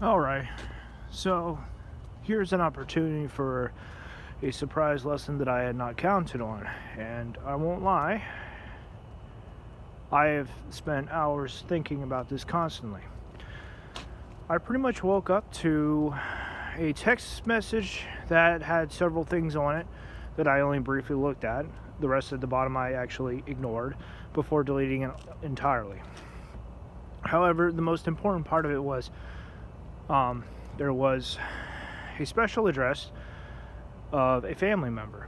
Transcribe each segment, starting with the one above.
Alright, so here's an opportunity for a surprise lesson that I had not counted on. And I won't lie, I have spent hours thinking about this constantly. I pretty much woke up to a text message that had several things on it that I only briefly looked at. The rest at the bottom I actually ignored before deleting it entirely. However, the most important part of it was there was a special address of a family member,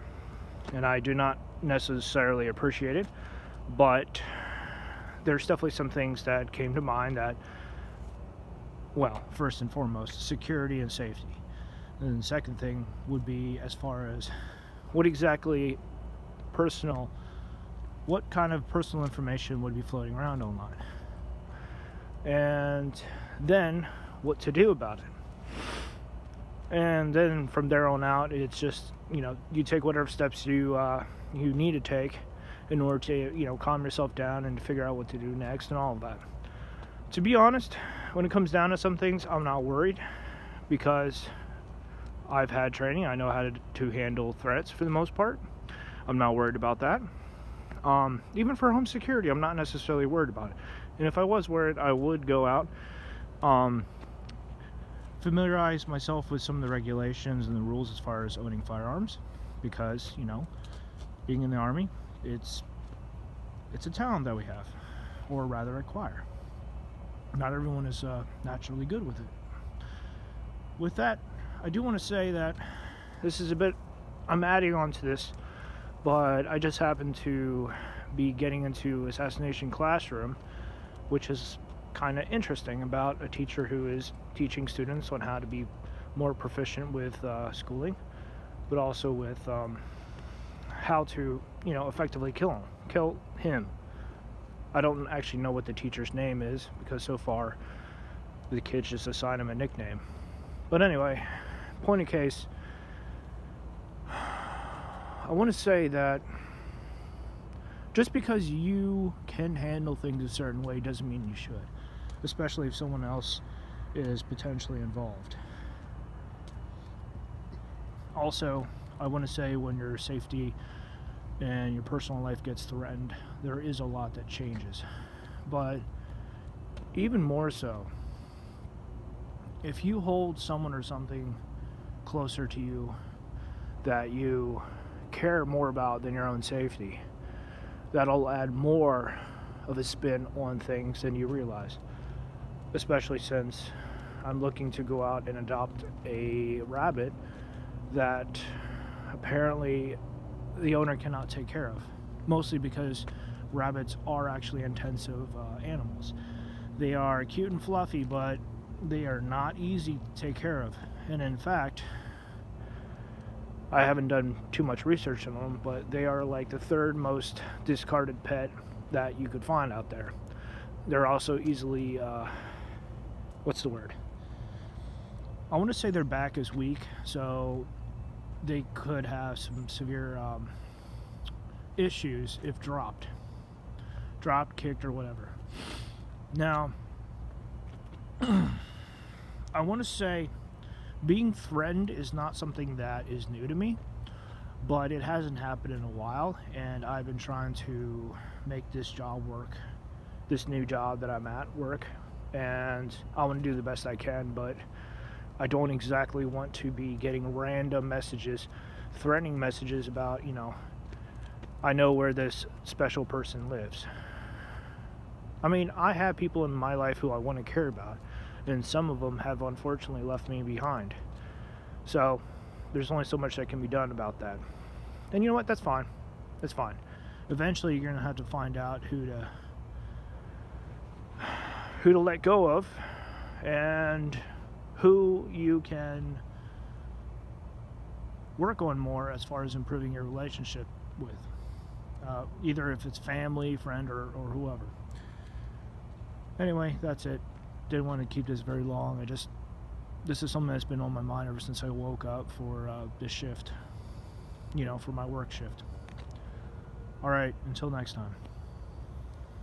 and I do not necessarily appreciate it, but there's definitely some things that came to mind that, well, first and foremost, security and safety. And the second thing would be as far as what kind of personal information would be floating around online, and then what to do about it. And then from there on out, it's just, you take whatever steps you need to take in order to, calm yourself down and figure out what to do next and all of that. To be honest, when it comes down to some things, I'm not worried because I've had training. I know how to handle threats for the most part. I'm not worried about that. Even for home security, I'm not necessarily worried about it. And if I was worried, I would go out, familiarize myself with some of the regulations and the rules as far as owning firearms, because being in the Army, it's a talent that we have, or rather acquire. Not everyone is naturally good with it. With that, I do want to say that this is I'm adding on to this, but I just happen to be getting into Assassination Classroom, which is kind of interesting, about a teacher who is teaching students on how to be more proficient with schooling, but also with how to effectively kill him. I don't actually know what the teacher's name is, because so far the kids just assign him a nickname. But anyway, point of case, I want to say that just because you can handle things a certain way doesn't mean you should, especially if someone else is potentially involved. Also, I want to say, when your safety and your personal life gets threatened, there is a lot that changes. But even more so, if you hold someone or something closer to you that you care more about than your own safety, that'll add more of a spin on things than you realize. Especially since I'm looking to go out and adopt a rabbit that apparently the owner cannot take care of. Mostly because rabbits are actually intensive animals. They are cute and fluffy, but they are not easy to take care of. And in fact, I haven't done too much research on them, but they are like the third most discarded pet that you could find out there. They're also easily, what's the word? I want to say their back is weak, so they could have some severe issues if dropped, kicked, or whatever. Now, I want to say being threatened is not something that is new to me, but it hasn't happened in a while, and I've been trying to make this job work, this new job that I'm at work, and I want to do the best I can, but I don't exactly want to be getting random messages, threatening messages about, I know where this special person lives. I mean, I have people in my life who I want to care about, and some of them have unfortunately left me behind. So there's only so much that can be done about that. And you know what? That's fine. That's fine. Eventually, you're going to have to find out who to let go of, and who you can work on more as far as improving your relationship with. Either if it's family, friend, or whoever. Anyway, that's it. Didn't want to keep this very long. This is something that's been on my mind ever since I woke up for this shift, for my work shift. Alright, until next time.